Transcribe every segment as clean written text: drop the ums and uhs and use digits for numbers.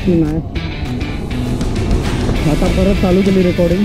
की नाही. आता परत चालू केली रेकॉर्डिंग.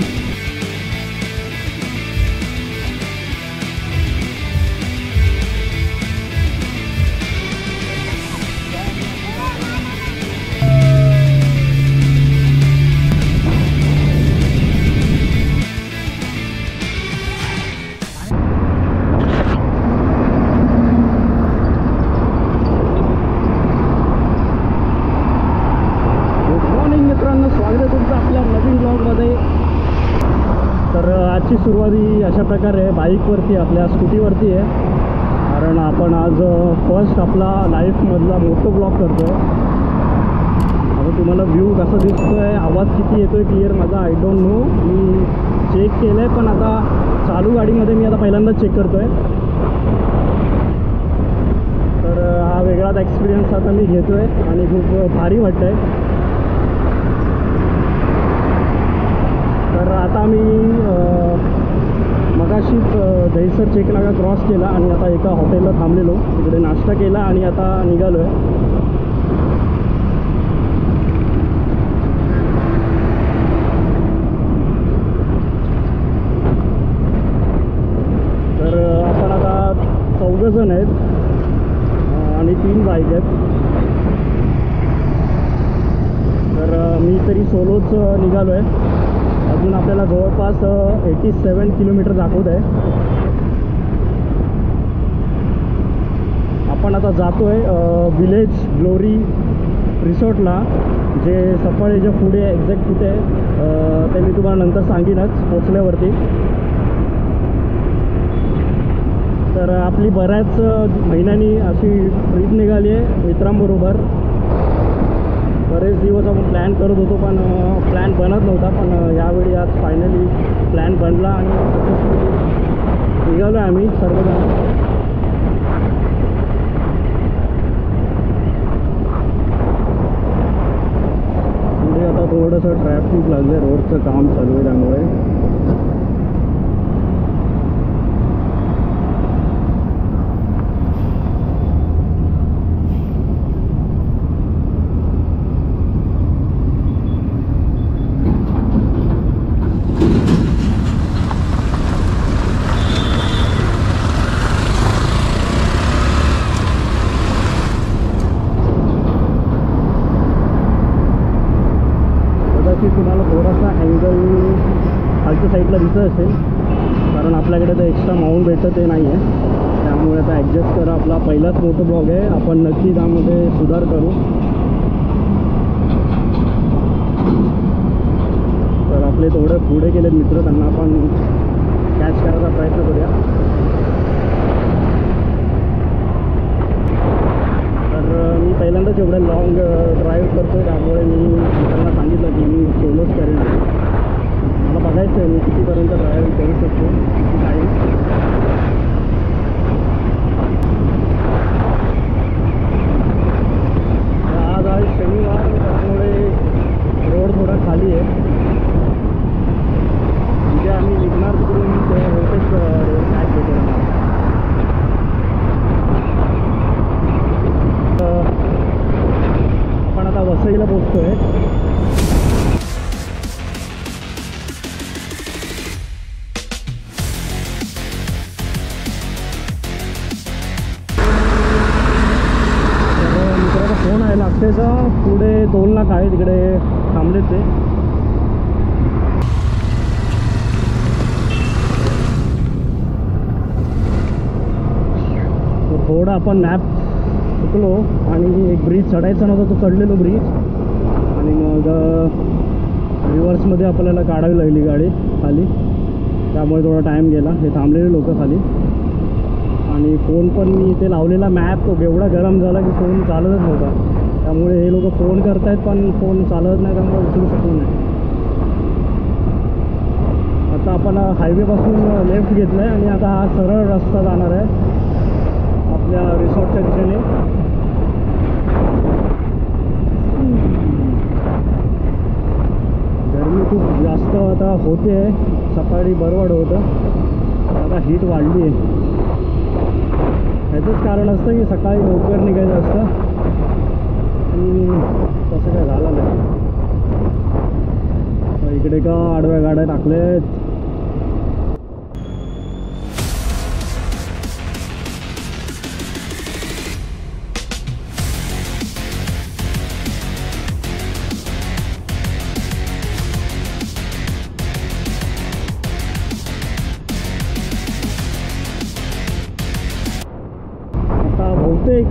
आजची सुरुवात ही अशा प्रकारे बाईकवरती आपल्या स्कूटीवरती आहे. कारण आपण आज फर्स्ट आपला लाईफमधला मोठो ब्लॉग करतो आहे. आता तुम्हाला व्ह्यू कसा दिसतो आहे, आवाज किती येतो आहे क्लिअर माझा आय डोंट नो. मी चेक केलं आहे पण आता चालू गाडीमध्ये मी आता पहिल्यांदाच चेक करतो आहे. तर हा वेगळाच एक्सपिरियन्स आता मी घेतो आहे आणि खूप भारी वाटतं आहे. तर आता मी मगाशीच दहीसर चेक नाका क्रॉस केला आणि आता एका हॉटेलला थांबलेलो, तिकडे नाश्ता केला आणि आता निघालो आहे. तर आपण आता 4 जण आहेत आणि 3 बाईक आहेत. तर मी तरी सोलोच निघालो आहे. अजून आपल्याला जवळपास 87 किलोमीटर दाखवत आहे. आपण आता जातो आहे विलेज ग्लोरी रिसॉर्टला, जे सफाळेच्या पुढे एक्झॅक्ट कुठे आहे ते मी तुम्हाला नंतर सांगेनच पोचल्यावरती. तर आपली बऱ्याच महिन्यांनी अशी ट्रिप निघाली आहे मित्रांबरोबर. बरेच दिवस आपण प्लॅन करत होतो पण प्लॅन बनत नव्हता, पण यावेळी आज फायनली प्लॅन बनला आणि निघालो आहे आम्ही सर्वजण. पुढे आता थोडंसं ट्रॅफिक लागलं आहे, रोडचं काम चालू आहे त्यामुळे. तुम्हाला थोडासा अँगल खालच्या साईडला दिसत असेल, कारण आपल्याकडे तर एक्स्ट्रा माउंट भेटत ते नाही आहे. त्यामुळे आता ॲडजस्ट करा. आपला पहिलाच मोठं ब्लॉग आहे, आपण नक्की त्यामध्ये सुधार करू. तर आपले थोडे पुढे गेले मित्र, त्यांना आपण कॅच करायचा प्रयत्न करूया. तर मी पहिल्यांदाच एवढं लॉंग ड्राईव्ह करतो आहे, त्यामुळे मी त्यांना सांगितलं की मी सोलोच करेन. मला बघायचं आहे मी कितीपर्यंत ड्राईव्ह करू शकतो, किती टाईम. आज आहे शनिवार, त्यामुळे रोड थोडा खाली आहे. म्हणजे आम्ही निघणार तिकडून ते बहुतेक रोड कॅच भेटेल. आपण आता वसईला पोहोचतो आहे. मित्राचा फोन आहे लागतेचा. पुढे टोल नाका आहे, तिकडे थांबलेत ते. थोडा आपण मॅप चुकलो आणि एक ब्रिज चढायचा नव्हता, तो चढलेलो ब्रिज आणि मग रिव्हर्समध्ये आपल्याला काढावी लागली गाडी खाली. त्यामुळे थोडा टाईम गेला. हे थांबलेले लोक खाली. आणि फोन पण मी इथे लावलेला मॅप तो एवढा गरम झाला की फोन चालतच नव्हता. त्यामुळे हे लोक फोन करतायत पण फोन चालत नाही, त्यामुळे उचलू शकलो नाही. आता आपण हायवेपासून लेफ्ट घेतलं आहे आणि आता हा सरळ रस्ता जाणार आहे आपल्या रिसॉर्टच्या दिशेने. गरमी खूप जास्त आता होते. सकाळी बरं होतं, आता हीट वाढली आहे. ह्याचंच कारण असतं की सकाळी लवकर निघायचं असतं. तसं काय झालं नाही. इकडे का आडव्या गाड्या टाकलेत. आता बहुतेक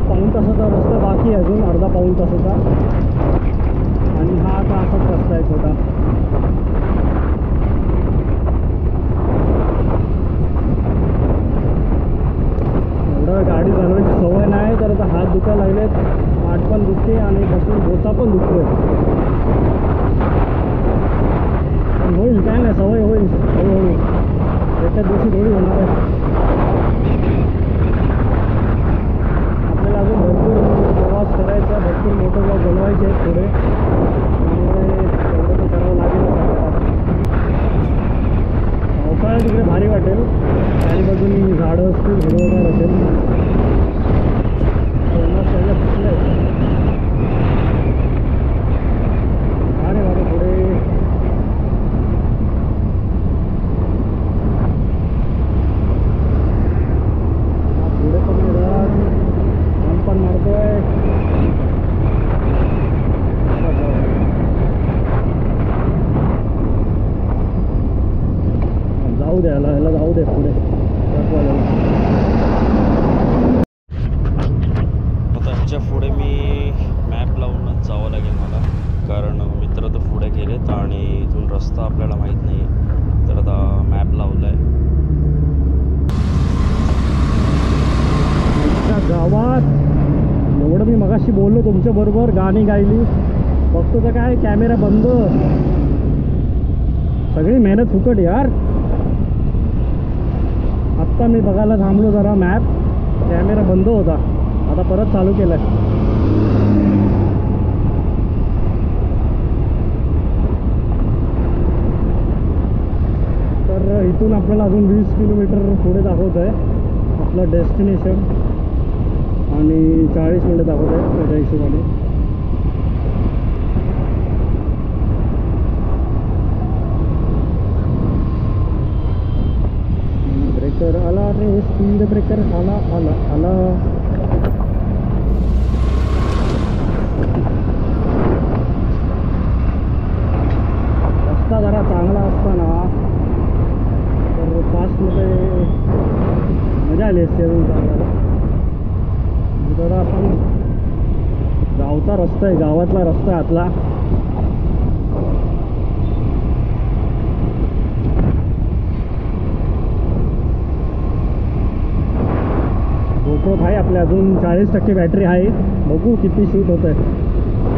पाऊण तासाचा रस्ता बाकी आहे, अजून अर्धा पाऊण तासाचा. आणि हा आता असाच रस्ता आहे छोटा. एवढं गाडी चालवायची सवय नाही तर आता हात दुखायला लागलेत, पाठ पण दुखते आणि बसून बोचा पण दुखतोय. पण होईल, काय नाही, सवय होईल हळूहळू. एका दिवशी थोडी होणार आहे. आपल्याला अजून भरपूर प्रवास करायचा, भरपूर मोठं ब्लॉग बनवायचे आहेत पुढे, त्यामुळे तेवढं तर करावं लागेल. पावसाळ्यात तिकडे भारी वाटेल, चारी बाजूनी झाडं असतील, हिरवगार असेल. सगळं फुटलं अरे बाबा पुढे. पुढे पण मारतोय. जाऊ द्या, ह्याला जाऊ दे पुढे. आता ह्याच्या पुढे मी मॅप लावूनच जावं लागेल मला, कारण मित्र तर पुढे गेलेत आणि इथून रस्ता आपल्याला माहीत नाही. तर आता मॅप लावला आहे. गावात एवढं मी मगाशी बोललो तुमच्याबरोबर, गाणी गायली, बघतो तर काय कॅमेरा बंद. सगळी मेहनत फुकट यार. आत्ता मी बघायला थांबलो जरा मॅप, कॅमेरा बंद होता, आता परत चालू केलाय. तर इथून आपल्याला अजून 20 किलोमीटर पुढे दाखवत आहे आपलं डेस्टिनेशन, आणि 40 मिनिटं दाखवत आहे त्याच्या हिशोबाने. ब्रेकर आला रे, स्पीड ब्रेकर आला आला आला. रस्ता जरा चांगला असताना तर फास्टमध्ये मजा आली असते अजून चालवायला. जरा आपण गावचा रस्ता आहे, गावातला रस्ता आहे आतला. GoPro आहे आपल्या, अजून 40% बॅटरी आहे. बघू किती शूट होत आहे.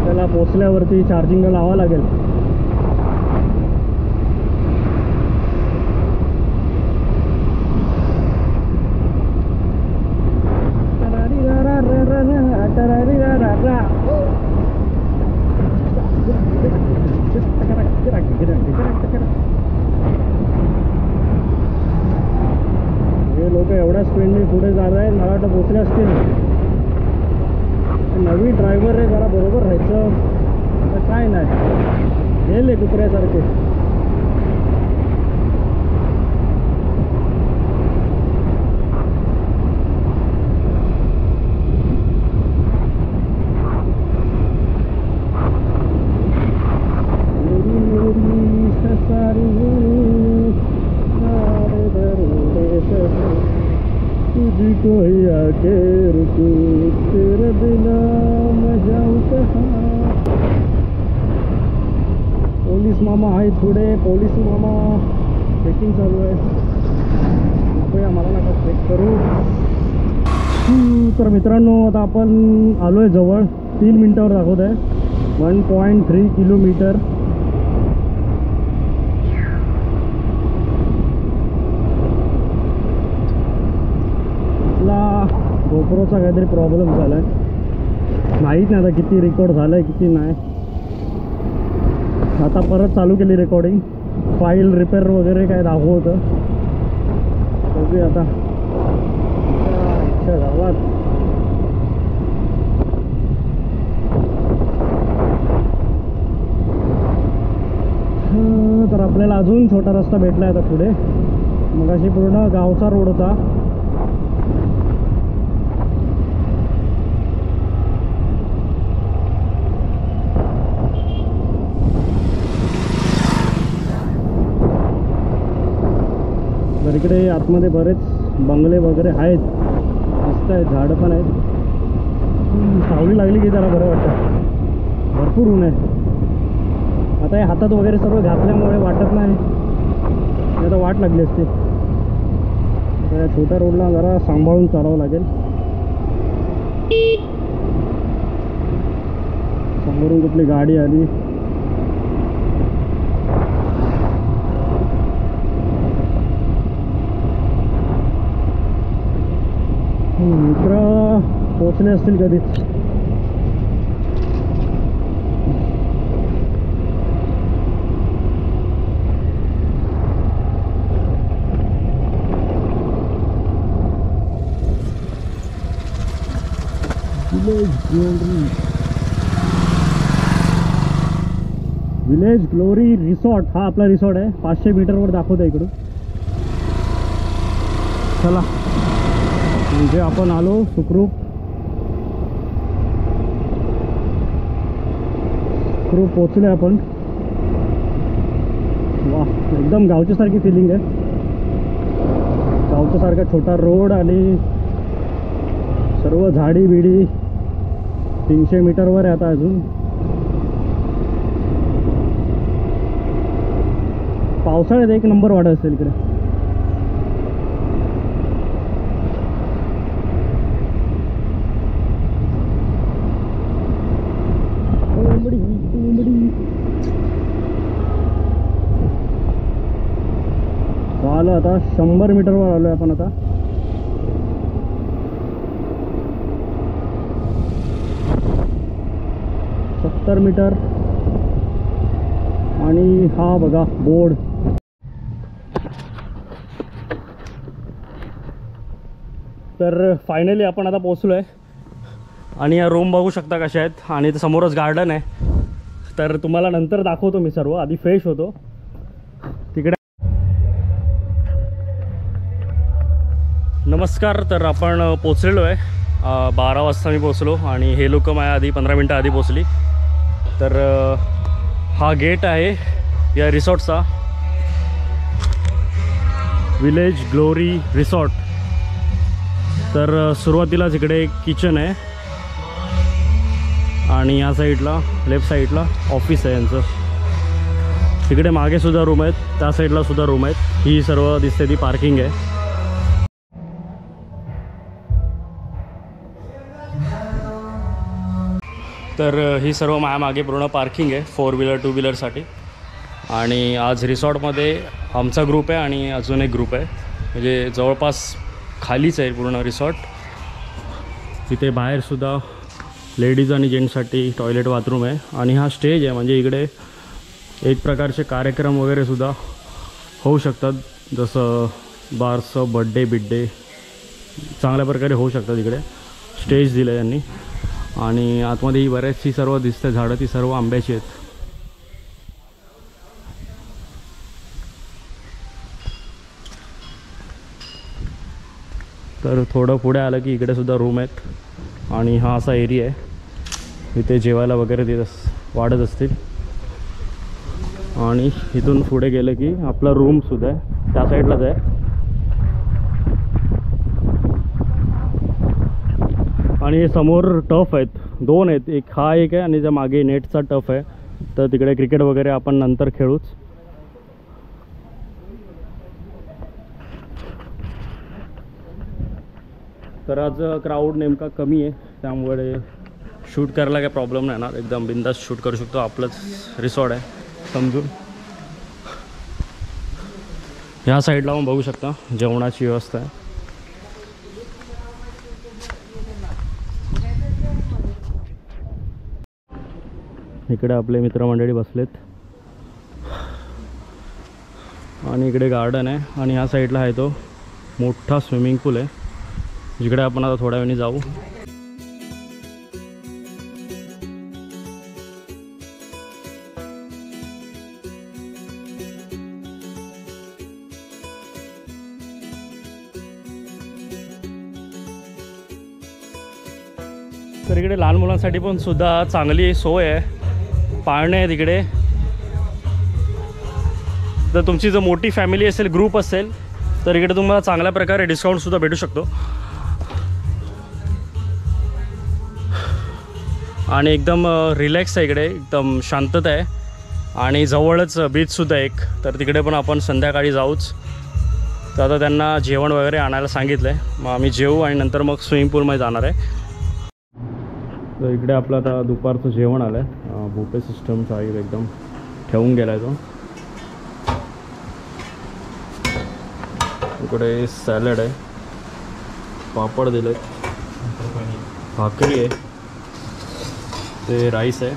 त्याला पोचल्यावरती चार्जिंगला लावावं लागेल. हे लोक एवढ्या स्पीडने पुढे जात आहेत, मला वाटतं पोचले असतील. नवीन ड्रायव्हर आहे, जरा बरोबर राहायचं. आता काय नाही, गेले कुत्र्यासारखे. तुझको आके रुकू तेरे बिना मैं जाऊँ कहाँ. पोलीस मामा आहे पुढे, पोलीस मामा चेकिंग चालू आहे. बघूया, मला नका चेक करू. तर मित्रांनो, आता आपण आलो आहे जवळ. 3 मिनटावर दाखवत आहे. 1.3 किलोमीटर. GoProचा काहीतरी प्रॉब्लेम झाला आहे, माहीत नाही आता किती रेकॉर्ड झालं आहे किती नाही. आता परत चालू केली रेकॉर्डिंग. फाईल रिपेअर वगैरे काय दाखवतं. बघूया आता. गावात आपल्याला अजून छोटा रस्ता भेटला आहे आता पुढे. मग अशी पूर्ण गावचा रोड होता. तर इकडे आतमध्ये बरेच बंगले वगैरे आहेत, दिसत आहेत, झाडं पण आहेत. सावली लागली की जरा बरं वाटतं. भरपूर ऊन आहे. आता हे हातात वगैरे सर्व घातल्यामुळे वाटत नाही, आता वाट लागली असते. तर या छोट्या रोडला जरा सांभाळून चालावं लागेल. समोरून कुठली गाडी आली. मित्र पोचले असतील कधीच. विलेज ग्लोरी रिसॉर्ट हा आपला रिसॉर्ट आहे. 500 मीटरवर दाखवतं इकडून. चला म्हणजे आपण आलो सुखरूप पोचले आपण. वा, एकदम गावच्या सारखी फिलिंग आहे. गावच्या सारखा छोटा रोड आणि सर्व झाडी बिडी. 300 मीटरवर आहे आता अजून. पावसाळ्यात एक नंबर वाटत असेल इकडे. आलो आता 100 मीटरवर आलोय आपण आता. सत्तर मीटर. आणि हा बघा बोर्ड. तर फायनली आपण आता पोचलो आहे. आणि या रूम बघू शकता कशा आहेत. आणि इथं समोरच गार्डन आहे. तर तुम्हाला नंतर दाखवतो मी सर्व. आधी फ्रेश होतो तिकडे. नमस्कार. तर आपण पोचलेलो आहे. 12 वाजता मी पोचलो आणि हे लोक माझ्या आधी 15 मिनटं आधी पोचली. तर हा गेट आहे या रिसॉर्टचा. Village glory resort. तर सुरुवातीलाच इकडे एक किचन आहे आणि या साईडला लेफ्ट साईडला ऑफिस आहे यांचं. तिकडे मागे सुद्धा रूम आहेत, त्या साईडला सुद्धा रूम आहेत. ही सर्व दिसते ती पार्किंग आहे. तर ही सर्व माझ्या मागे पूर्ण पार्किंग आहे 4 व्हीलर 2 व्हीलरसाठी. आणि आज रिसॉर्टमध्ये आमचा ग्रुप आहे आणि अजून एक ग्रुप आहे. म्हणजे जवळपास खालीच आहे पूर्ण रिसॉर्ट. तिथे बाहेरसुद्धा लेडीज आणि जेंट्ससाठी टॉयलेट बाथरूम आहे. आणि हा स्टेज आहे, म्हणजे इकडे एक प्रकारचे कार्यक्रम वगैरेसुद्धा होऊ शकतात. जसं बारसं, बड्डे बिड्डे चांगल्या प्रकारे होऊ शकतात. इकडे स्टेज दिलं आहे त्यांनी. आणि आतमध्ये ही बऱ्याचशी सर्व दिसते झाडं, ती सर्व आंब्याची आहेत. तर थोडं पुढे आलं की इकडे सुद्धा रूम आहेत. आणि हा असा एरिया आहे, इथे जेवायला वगैरे ते वाढत असतील. आणि इथून पुढे गेलं की आपला रूमसुद्धा आहे, त्या साईडलाच आहे. आणि हे समोर टफ आहेत, 2 आहेत. एक हा एक आहे आणि त्या मागे नेटचा टफ आहे. तर तिकडे क्रिकेट वगैरे आपण नंतर खेळूच. तर आज क्राऊड नेमका कमी आहे, त्यामुळे शूट करायला काही प्रॉब्लेम नाही येणार. एकदम बिंदास शूट करू शकतो. आपलंच रिसॉर्ट आहे समजून. ह्या साईडला पण बघू शकता जेवणाची व्यवस्था आहे. इकडे आपले मित्रमंडळी बसलेत आणि इकडे गार्डन आहे. आणि ह्या साईडला आहे तो मोठा स्विमिंग पूल आहे, जिकडे आपण आता थोड्या वेळाने जाऊ. तर इकडे लहान मुलांसाठी पण सुद्धा चांगली सोय आहे, पाळणे आहे तिकडे. जर तुमची जर मोठी फॅमिली असेल, ग्रुप असेल, तर इकडे तुम्हाला चांगल्या प्रकारे डिस्काउंटसुद्धा भेटू शकतो. आणि एकदम रिलॅक्स आहे इकडे, एकदम शांतता आहे. आणि जवळच बीचसुद्धा एक, तर तिकडे पण आपण संध्याकाळी जाऊच. तर आता त्यांना जेवण वगैरे आणायला सांगितलं आहे, मग आम्ही जेवू आणि नंतर मग स्विमिंग पूलमध्ये जाणार आहे. तर इकडे आपलं आता दुपारचं जेवण आलं आहे. बुफे सिस्टमचा आहे, एकदम ठेवून गेला आहे तो. इकडे सॅलड आहे, पापड दिले, भाकरी आहे, ते राईस आहे,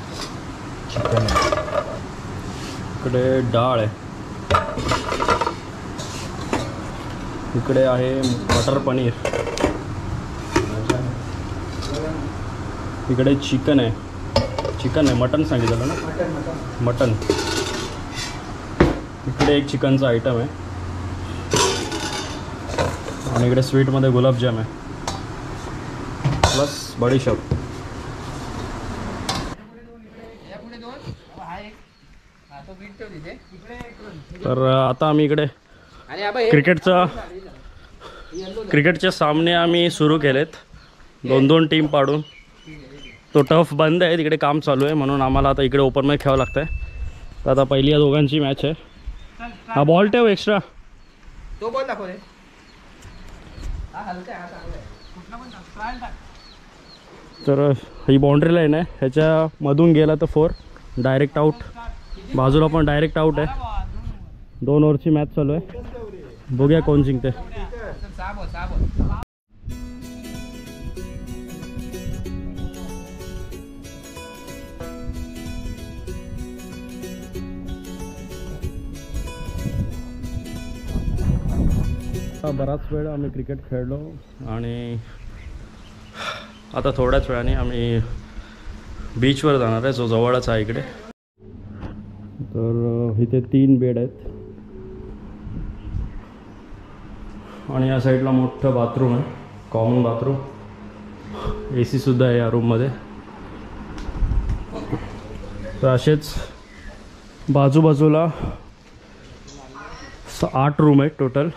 चिकन आहे, इकडे डाळ आहे, इकडे आहे मटर पनीर, इकडे चिकन आहे, चिकन आहे, मटन सांगितलं ना, मटन. इकडे एक चिकनचा आयटम आहे आणि इकडे स्वीटमध्ये गुलाबजाम आहे प्लस बडीशॉप. तर आता आम्ही इकडे क्रिकेटचे सामने आम्ही सुरू केलेत, 2-2 टीम पाडून. तो टफ बंद आहे, तिकडे काम चालू आहे, म्हणून आम्हाला आता इकडे ओपनमध्ये खेळावं लागतं आहे. तर आता पहिली या दोघांची मॅच आहे. हा बॉल ठेव एक्स्ट्रा, तो बॉल दाखव रे. तर ही बाउंड्री लाईन आहे, ह्याच्यामधून गेला तर 4 डायरेक्ट आऊट, बाजूला पण डायरेक्ट आऊट आहे. 2 ओव्हरची मॅच चालू आहे, बघूया कोण जिंकते. बराच वेळ आम्ही क्रिकेट खेळलो आणि आता थोड्याच वेळाने आम्ही बीचवर जाणार आहे, जो जवळच आहे इकडे. तर इथे 3 बेड आहेत आणि या साईडला मोठं बाथरूम आहे, कॉमन बाथरूम. AC सुद्धा आहे या रूममध्ये. तर असेच बाजूबाजूला 8 रूम आहेत टोटल.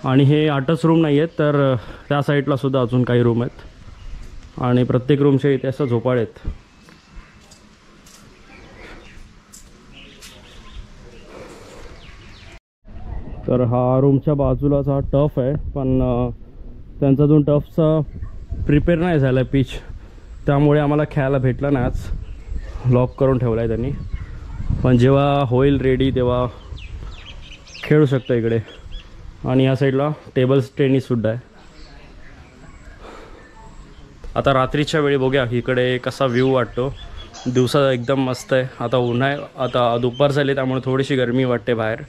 आणि हे 8च रूम नाही आहेत, तर त्या साईडला सुद्धा अजून काही रूम आहेत आणि प्रत्येक रूमच्या इथे असं झोपाळे आहेत. तर हा रूमच्या बाजूलाच हा टफ आहे, पण त्यांचा अजून टफचा प्रिपेअर नाही झाला आहे पिच, त्यामुळे आम्हाला खेळायला भेटला नाही. आज लॉक करून ठेवला आहे त्यांनी, पण जेव्हा होईल रेडी तेव्हा खेळू शकतो इकडे. आणि या साईडला टेबल टेनिससुद्धा आहे. आता रात्रीच्या वेळी बघूया इकडे कसा व्ह्यू वाटतो. दिवसा एकदम मस्त आहे, आता उन्हाळा, आता दुपार झाली त्यामुळे थोडीशी गरमी वाटते बाहेर.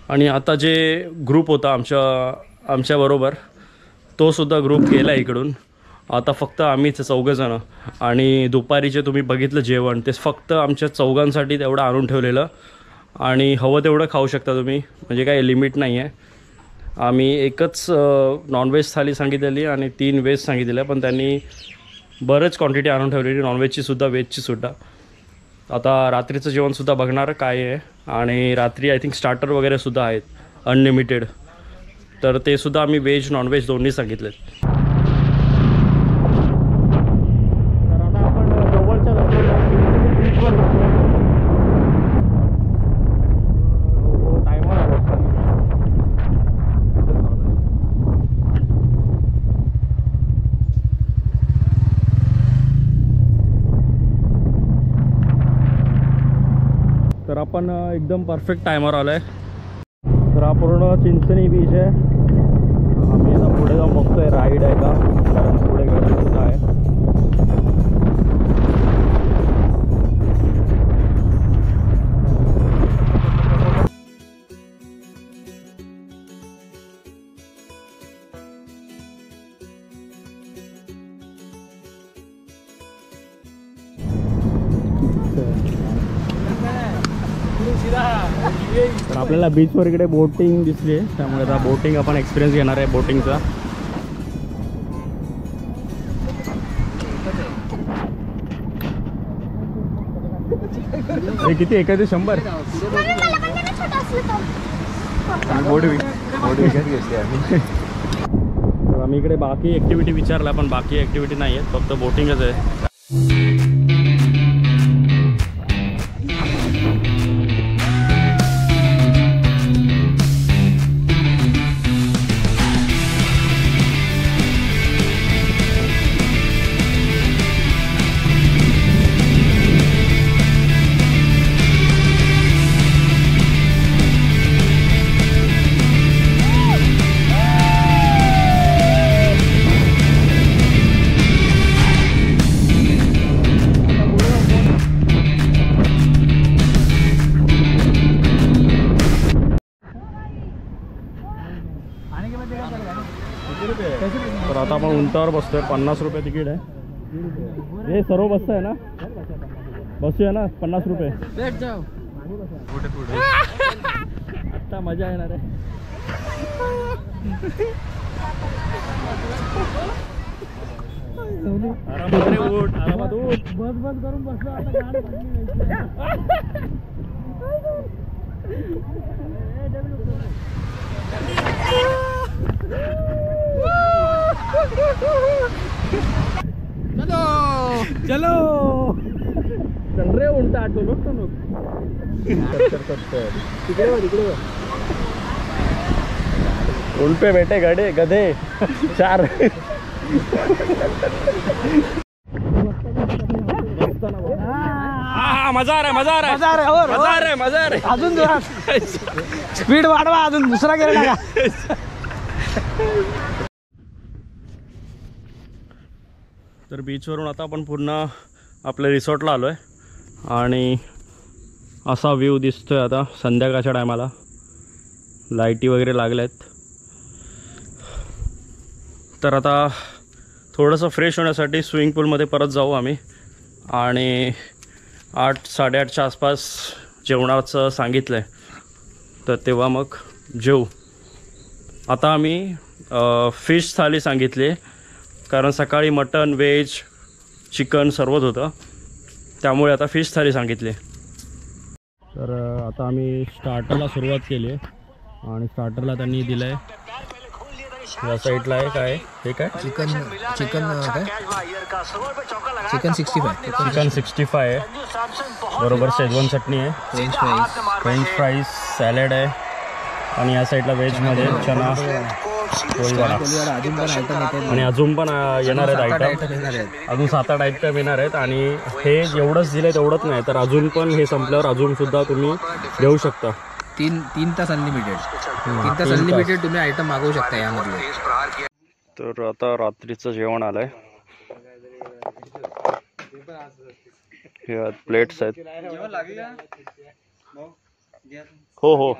आणि आता जे ग्रुप होता आमच्याबरोबर, तो सुद्धा ग्रुप गेला इकडून. आता फक्त आम्हीच 4 जण. आणि दुपारी जे तुम्ही बघितलं जेवण, ते फक्त आमच्या 4घांसाठी तेवढं आणून ठेवलेलं. आणि हवं तेवढं खाऊ शकता तुम्ही, म्हणजे काही लिमिट नाही आहे. आम्ही एकच नॉनव्हेज थाली सांगितलेली आणि 3 व्हेज सांगितलेल्या, पण त्यांनी बरंच क्वांटिटी आणून ठेवलेली, नॉनव्हेजचीसुद्धा व्हेजचीसुद्धा. आता रात्रीचं जेवणसुद्धा बघणार काय आहे. आणि रात्री आय थिंक स्टार्टर वगैरेसुद्धा आहेत अनलिमिटेड, तर ते सुद्धा आम्ही व्हेज नॉनव्हेज दोन्ही सांगितलेत. तर आता आपण जवळच्या बीचवर तर आपण एकदम परफेक्ट टायमर आलो आहे. तर हा पूर्ण चिंचणी बीच आहे. आम्ही आता पुढे जाऊन बघतोय राईड आहे का, कारण पुढे गर्दीसुद्धा आहे. तर आपल्याला बीचवर इकडे बोटिंग दिसली आहे, त्यामुळे आता बोटिंग आपण एक्सपिरियन्स घेणार आहे बोटिंगचा. हे किती एका ते 100 तर आम्ही इकडे बाकी ॲक्टिव्हिटी विचारल्या पण बाकी ॲक्टिव्हिटी नाही आहेत फक्त बोटिंगच आहे. तर आता आपण उंचावर बसतोय. 50 रुपये तिकीट आहे. हे सर्व बसत आहे ना, बसूया ना. 50 रुपये भेट जाऊ. आता मजा येणार आहे. आरामात रे उठ, आरामात उठ. बस बस करून बसलो आता. चलो चल रे उलटा आटो नको तिकडे उलटे बेटे गडे गधे 4 मजा आ रहा है अजून स्पीड वाढवा अजून दुसरा गेला. तर बीचवरून आता आपण पुन्हा आपल्या रिसॉर्टला आलो आहे आणि असा व्ह्यू दिसतोय आता संध्याकाळच्या टायमाला. लाईटी वगैरे लागल्या आहेत. तर आता थोडंसं फ्रेश होण्यासाठी स्विमिंग पूलमध्ये परत जाऊ आम्ही आणि 8-8:30च्या आसपास जेवणाचं सांगितलं आहे तर तेव्हा मग जेवू. आता आम्ही फिश थाली सांगितली कारण सकाळी मटन व्हेज चिकन सर्वच होतं त्यामुळे आता फिश थाली सांगितली. तर आता आम्ही स्टार्टरला सुरुवात केली आहे आणि स्टार्टरला त्यांनी दिलं आहे या साईडला आहे काय हे काय चिकन काय चिकन 65 आहे बरोबर. शेजवान चटणी आहे, फ्रेंच फ्राईज सॅलड आहे आणि या साईडला व्हेजमध्ये चना पोळीवाडा आणि अजून पण येणार आहेत आयटम. अजून 7-8 आयटम येणार आहेत आणि हे एवढंच दिलं तेवढंच नाही तर अजून पण हे संपल्यावर अजून सुद्धा तुम्ही घेऊ शकता. 3 तास अनलिमिटेड. 3 तास अनलिमिटेड तुम्ही आयटम मागवू शकता यामधले. तर आता रात्रीचं जेवण आलंय. हे प्लेट्स आहेत. हो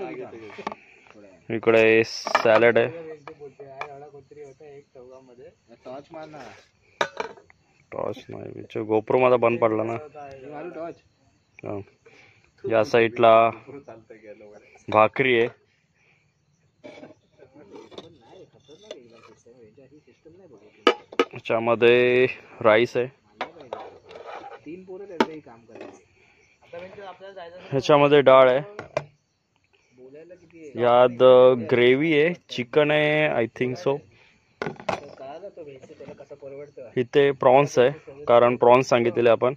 इकडे सॅलड आहे. टॉर्च नाही गोप्रो माझा बंद पडला ना. या साईडला भाकरी आहे. त्याच्यामध्ये राईस आहे. ह्याच्यामध्ये डाळ आहे. यात ग्रेव्ही आहे, चिकन आहे आय थिंक सो. इथे प्रॉन्स आहे कारण प्रॉन्स सांगितलेले आपण.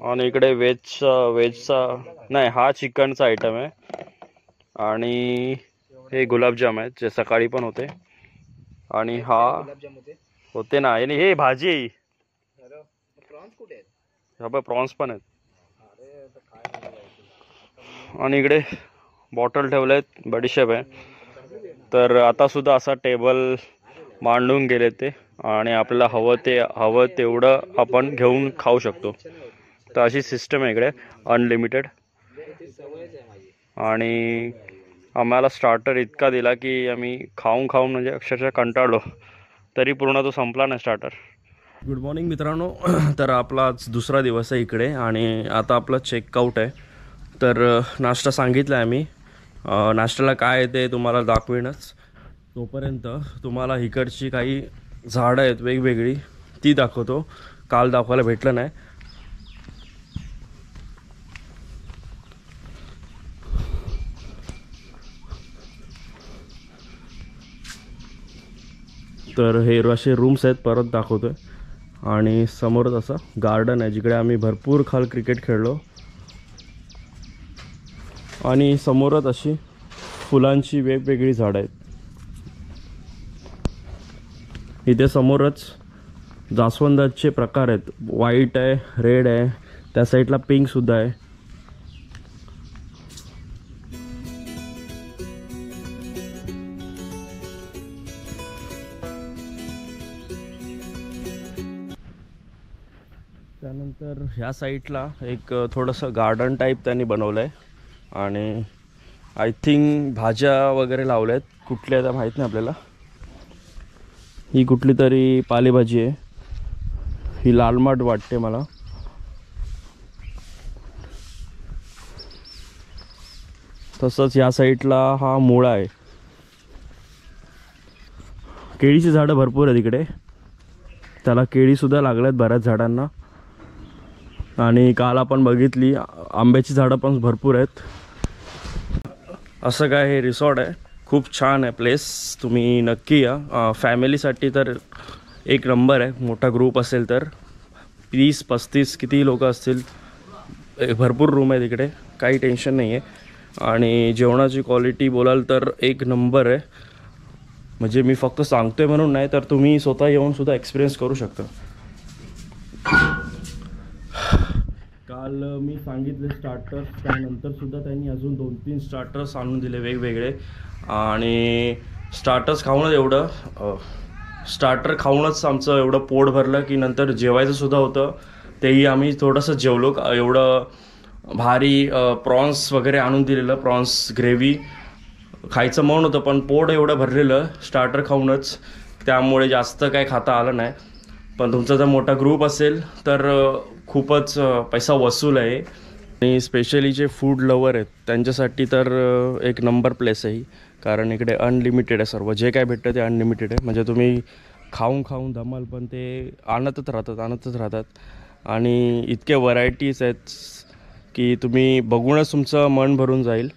आणि इकडे व्हेजचा नाही हा चिकनचा आयटम आहे आणि हे गुलाबजाम आहेत जे सकाळी पण होते आणि हा होते ना आणि हे भाजी आहे. प्रॉन्स पण आहेत आणि इकडे बॉटल ठेवले आहेत, बडीशेप आहे. तर आता सुद्धा असा टेबल मांडून गेले ते आणि आपल्याला हवं तेवढं आपण घेऊन खाऊ शकतो. तर अशी सिस्टम आहे इकडे अनलिमिटेड. आणि आम्हाला स्टार्टर इतका दिला की आम्ही खाऊन म्हणजे अक्षरशः कंटाळलो तरी पूर्ण तो संपला नाही स्टार्टर. गुड मॉर्निंग मित्रांनो. तर आपला आज दुसरा दिवस आहे इकडे आणि आता आपलं चेकआउट आहे. तर नाश्ता सांगितला आहे आम्ही. नाश्त्याला काय आहे ते तुम्हाला दाखवेनच. तोपर्यंत तुम्हाला इकडची काही झाडं आहेत वेगवेगळी ती दाखवतो. काल दाखवायला भेटलं नाही. तर हे असे रूम्स आहेत, परत दाखवतो आहे. आणि समोरच असं गार्डन आहे जिकडे आम्ही भरपूर काल क्रिकेट खेळलो. आणि समोरच अशी फुलांची वेगवेगळी झाडं आहेत. इथे समोरच जास्वंदाचे प्रकार आहेत, व्हाईट आहे, रेड आहे, त्या साईडला पिंकसुद्धा आहे. त्यानंतर ह्या साईडला एक थोडंसं गार्डन टाईप त्यांनी बनवलं आहे. आणि आय थिंक भाज्या वगैरे लावल्या आहेत, कुठल्या त्या माहीत नाही आपल्याला. ही कुठली तरी पालेभाजी आहे, ही लाल माठ वाटते मला. तसंच या साईडला हा मुळा आहे. केळीची झाडं भरपूर आहे तिकडे, त्याला केळीसुद्धा लागल्यात बऱ्याच झाडांना. आणि काल आपण बघितली आंब्याची झाडं पण भरपूर आहेत. असं काय हे रिसॉर्ट आहे, खूप छान आहे प्लेस, तुम्ही नक्की या. फॅमिलीसाठी तर एक नंबर आहे. मोठा ग्रुप असेल तर 30-35 किती लोक असतील, भरपूर रूम आहे तिकडे, काही टेन्शन नाही आहे. आणि जेवणाची क्वालिटी बोलाल तर एक नंबर आहे. म्हणजे मी फक्त सांगतोय म्हणून नाही, तर तुम्ही स्वतः येऊनसुद्धा एक्सपिरियन्स करू शकता. काल मी सांगितले स्टार्टर्स, त्यानंतरसुद्धा त्यांनी अजून 2-3 स्टार्टर्स आणून दिले वेगवेगळे. आणि स्टार्टर्स खाऊनच आमचं एवढं पोट भरलं की नंतर जेवायचंसुद्धा होतं, तेही आम्ही थोडंसं जेवलो. एवढं भारी प्रॉन्स वगैरे आणून दिलेलं, प्रॉन्स ग्रेव्ही खायचं मन होतं, पण पोट एवढं भरलेलं स्टार्टर खाऊनच, त्यामुळे जास्त काही खाता आलं नाही. पण तुमचा जर मोठा ग्रुप असेल तर खूपच पैसा वसूल आहे. आणि स्पेशली जे फूड लवर आहेत त्यांच्यासाठी तर एक नंबर प्लेस आहे, कारण इकडे अनलिमिटेड आहे सर्व, जे काय भेटतं ते अनलिमिटेड आहे. म्हणजे तुम्ही खाऊन धमाल, पण ते आणतच राहतात. आणि इतके व्हरायटीज आहेत की तुम्ही बघूनच तुमचं मन भरून जाईल.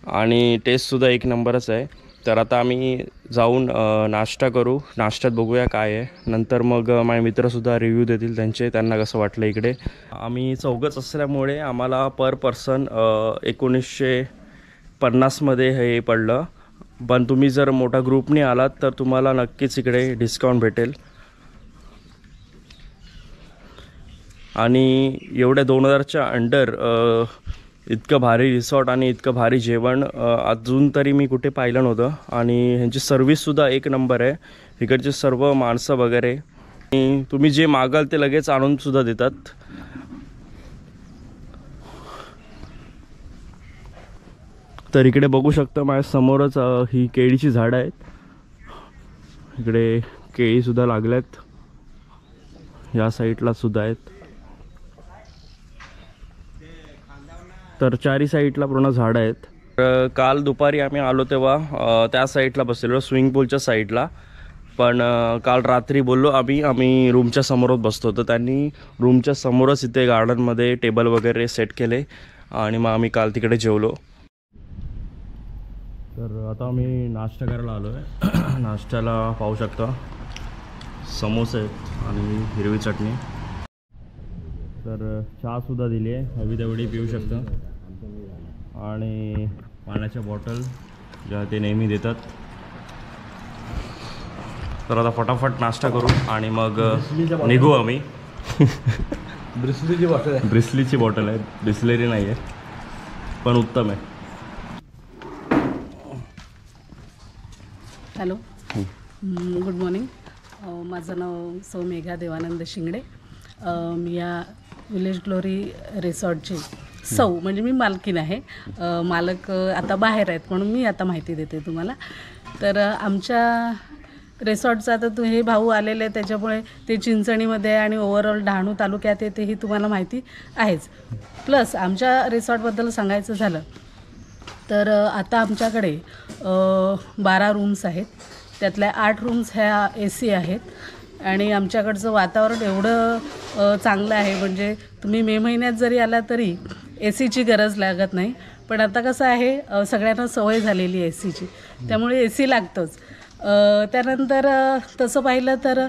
आणि टेस्टसुद्धा एक नंबरच आहे. तर आता आम्ही जाऊन नाश्ता करू, नाश्त्यात बघूया काय आहे. नंतर मग माझे मित्रसुद्धा रिव्ह्यू देतील त्यांना कसं वाटलं इकडे. आम्ही चौघच असल्यामुळे आम्हाला पर पर्सन 1950 हे पडलं. पण तुम्ही जर मोठा ग्रुपने आलात तर तुम्हाला नक्कीच इकडे डिस्काउंट भेटेल. आणि एवढ्या 2000च्या अंडर इतकं भारी रिसॉर्ट आणि इतकं भारी जेवण अजून तरी मी कुठे पाहिलं नव्हतं. आणि ह्यांची सर्विससुद्धा एक नंबर आहे. इकडचे सर्व माणसं वगैरे, आणि तुम्ही जे मागाल ते लगेच आणूनसुद्धा देतात. तर इकडे बघू शकता माझ्या समोरच ही केळीची झाडं आहेत. इकडे केळीसुद्धा लागल्यात, या साईडला सुद्धा आहेत. तर चारी साईडला पूर्ण झाडं आहेत. काल दुपारी आम्ही आलो तेव्हा त्या साईडला बसलेलो, स्विमिंग पूलच्या साईडला. पण काल रात्री बोललो आम्ही रूमच्या समोरच बसतो, तर त्यांनी रूमच्या समोरच इथे गार्डनमध्ये टेबल वगैरे सेट केले आणि मग आम्ही काल तिकडे जेवलो. तर आता आम्ही नाश्ता करायला आलो आहे. नाश्त्याला पाहू शकता समोसे आहेत आणि हिरवी चटणी. तर चहासुद्धा दिली आहे, हवी तेवढी पिऊ शकता. आणि पाण्याच्या बॉटल ज्या ते नेहमी देतात. तर आता फटाफट नाश्ता करू आणि मग निघू आम्ही. ब्रिस्लीची बॉटल आहे, बिस्लेरी नाही आहे, पण उत्तम आहे. Hello, good morning. माझं नाव सौ मेघा देवानंद शिंगडे. मी या विलेज ग्लोरी रिसॉर्टची म्हणजे मी मालकीन आहे. मालक आता बाहेर आहेत म्हणून मी आता माहिती देते तुम्हाला. तर आमच्या रिसॉर्टचा आता हे भाऊ आलेले आहेत त्याच्यामुळे ते चिंचणीमध्ये आणि ओव्हरऑल डहाणू तालुक्यात येते ही तुम्हाला माहिती आहेच. प्लस आमच्या रिसॉर्टबद्दल सांगायचं झालं तर आता आमच्याकडे 12 रूम्स आहेत. त्यातल्या 8 रूम्स ह्या AC आहेत. आणि आमच्याकडचं वातावरण एवढं चांगलं आहे, म्हणजे तुम्ही मे महिन्यात जरी आला तरी ACची गरज लागत नाही. पण आता कसं आहे, सगळ्यांना सवय झालेली आहे ACची, त्यामुळे AC लागतंच. त्यानंतर तसं पाहिलं तर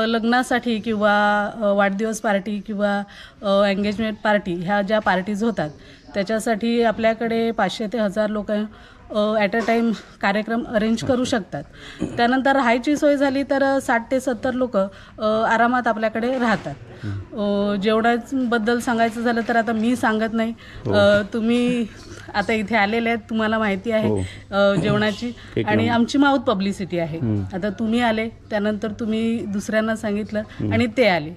लग्नासाठी किंवा वाढदिवस पार्टी किंवा एंगेजमेंट पार्टी ह्या ज्या पार्टीज होतात त्याच्यासाठी आपल्याकडे 500 ते 1000 लोक ॲट अ टाईम कार्यक्रम अरेंज करू शकतात. त्यानंतर राहायची सोय झाली तर 60 ते 70 लोक आरामात आपल्याकडे राहतात. जेवणाबद्दल सांगायचं झालं तर आता मी सांगत नाही, तुम्ही आता इथे आलेले आहेत, तुम्हाला माहिती आहे जेवणाची, आणि आमची माउथ पब्लिसिटी आहे. आता तुम्ही आले, त्यानंतर तुम्ही दुसऱ्यांना सांगितलं आणि ते आले,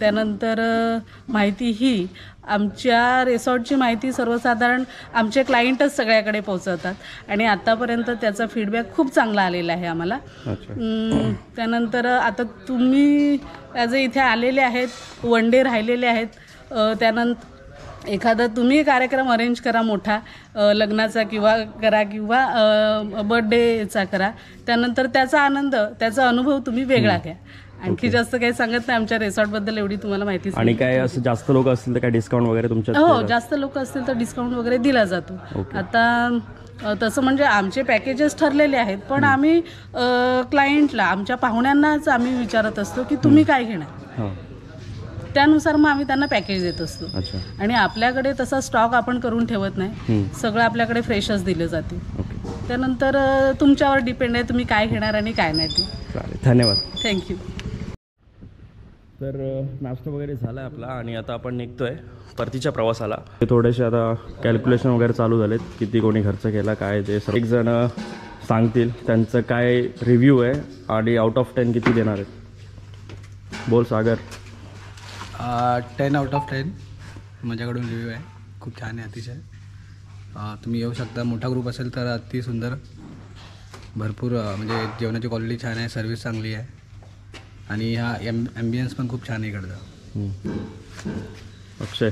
त्यानंतर माहिती ही आमच्या रिसॉर्टची माहिती सर्वसाधारण आमचे क्लायंटच सगळ्याकडे पोहोचवतात आणि आतापर्यंत त्याचा फीडबॅक खूप चांगला आलेला आहे आम्हाला. त्यानंतर आता तुम्ही ॲज अ इथे आलेले आहेत, वन डे राहिलेले आहेत, त्यानंतर एखादा तुम्ही कार्यक्रम अरेंज करा मोठा, लग्नाचा किंवा करा किंवा बर्थडेचा करा, त्यानंतर त्याचा आनंद, त्याचा अनुभव तुम्ही वेगळा घ्या. आणखी जास्त काही सांगत नाही आमच्या रिसॉर्टबद्दल, एवढी तुम्हाला माहिती. आणि काय असं जास्त लोक असतील तर काय डिस्काउंट वगैरे तुमच्या? हो, जास्त लोक असतील तर डिस्काउंट वगैरे दिला जातो. आता तसं म्हणजे आमचे पॅकेजेस ठरलेले आहेत, पण आम्ही क्लायंटला, आमच्या पाहुण्यांनाच आम्ही विचारत असतो की तुम्ही काय घेणार, त्यानुसार मग आम्ही त्यांना पॅकेज देत असतो. आणि आपल्याकडे तसा स्टॉक आपण करून ठेवत नाही, सगळं आपल्याकडे फ्रेशच दिलं जाते. त्यानंतर तुमच्यावर डिपेंड आहे तुम्ही काय घेणार आणि काय नाही ते. चालेल, धन्यवाद. थँक्यू. तर नाश्ता वगैरे झाला आहे आपला आणि आता आपण निघतोय परतीच्या प्रवासाला. थोडेसे आता कॅल्क्युलेशन वगैरे चालू झालेत, किती कोणी खर्च केला काय ते सर्व एक जण सांगतील त्यांचं काय रिव्ह्यू आहे आणि आउट ऑफ 10 किती देणार आहेत. बोल सागर. 10 आउट ऑफ 10 माझ्याकडून रिव्ह्यू आहे, खूप छान आहे अतिशय. तुम्ही येऊ शकता, मोठा ग्रुप असेल तर अति सुंदर, भरपूर म्हणजे जेवणाची क्वालिटी छान आहे, सर्विस चांगली आहे आणि हा ॲम्बियन्स पण खूप छान आहे इकडचा. अक्षय.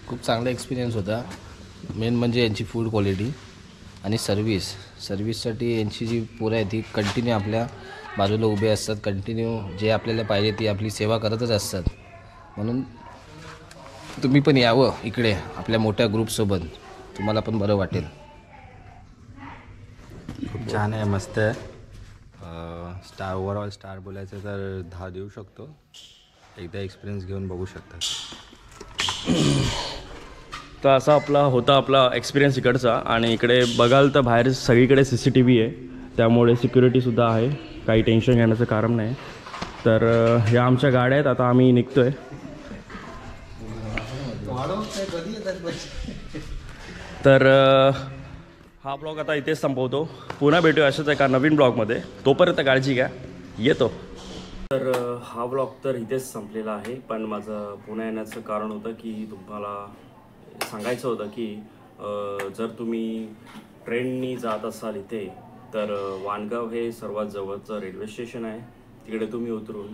खूप चांगला एक्सपिरियन्स होता. मेन म्हणजे यांची फूड क्वालिटी आणि सर्विससाठी यांची जी पोरं आहे ती कंटिन्यू आपल्या बाजूला उभे असतात, कंटिन्यू जे आपल्याला पाहिजे ती आपली सेवा करतच असतात. म्हणून तुम्ही पण यावं इकडे आपल्या मोठ्या ग्रुपसोबत, तुम्हाला पण बरं वाटेल. खूप छान आहे, मस्त आहे. ओव्हरऑल स्टार बोलायचं तर 10 देऊ शकतो. एकदा एक्सपिरियन्स घेऊन बघू शकता. तर असा आपला एक्सपिरियन्स इकडचा. आणि इकडे बघाल तर बाहेर सगळीकडे CCTV आहे, त्यामुळे सिक्युरिटीसुद्धा आहे, काही टेन्शन घेण्याचं कारण नाही. तर ह्या आमच्या गाड्या आहेत, आता आम्ही निघतोय. तर हा ब्लॉग आता इथेच संपवतो. पुन्हा भेटूया अशाच एका नवीन ब्लॉगमध्ये. तोपर्यंत काळजी घ्या, येतो. तर हा ब्लॉग तर इथेच संपलेला आहे, पण माझं पुन्हा येण्याचं कारण होतं की तुम्हाला सांगायचं होतं की जर तुम्ही ट्रेननी जात असाल इथे तर वाणगाव हे सर्वात जवळचं रेल्वे स्टेशन आहे. तिकडे तुम्ही उतरून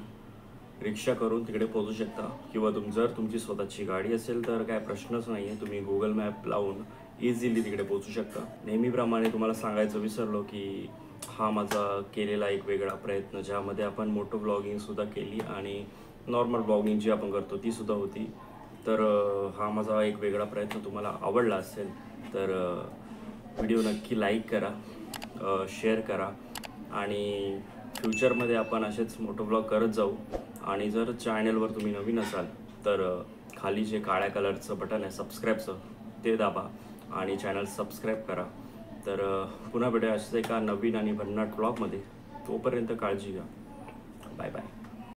रिक्षा करून तिकडे पोहोचू शकता, किंवा जर तुमची स्वतःची गाडी असेल तर काय प्रश्नच नाही आहे, तुम्ही गुगल मॅप लावून इझिली तिकडे पोहोचू शकता. नेहमीप्रमाणे तुम्हाला सांगायचं विसरलो की हा माझा केलेला एक वेगळा प्रयत्न, ज्यामध्ये आपण मोठं ब्लॉगिंगसुद्धा केली आणि नॉर्मल ब्लॉगिंग जी आपण करतो तीसुद्धा होती. तर हा माझा एक वेगळा प्रयत्न तुम्हाला आवडला असेल तर व्हिडिओ नक्की लाईक करा, शेअर करा आणि फ्युचरमध्ये आपण असेच मोठं ब्लॉग करत जाऊ. आणि जर चॅनलवर तुम्ही नवीन असाल तर खाली जे काळ्या कलरचं बटन आहे सबस्क्राईबचं ते दाबा आणि चॅनल सबस्क्राईब करा. तर पुन्हा भेटूया अशाच एका नवीन आणि भन्नाट ब्लॉगमध्ये. तोपर्यंत काळजी घ्या. Bye bye.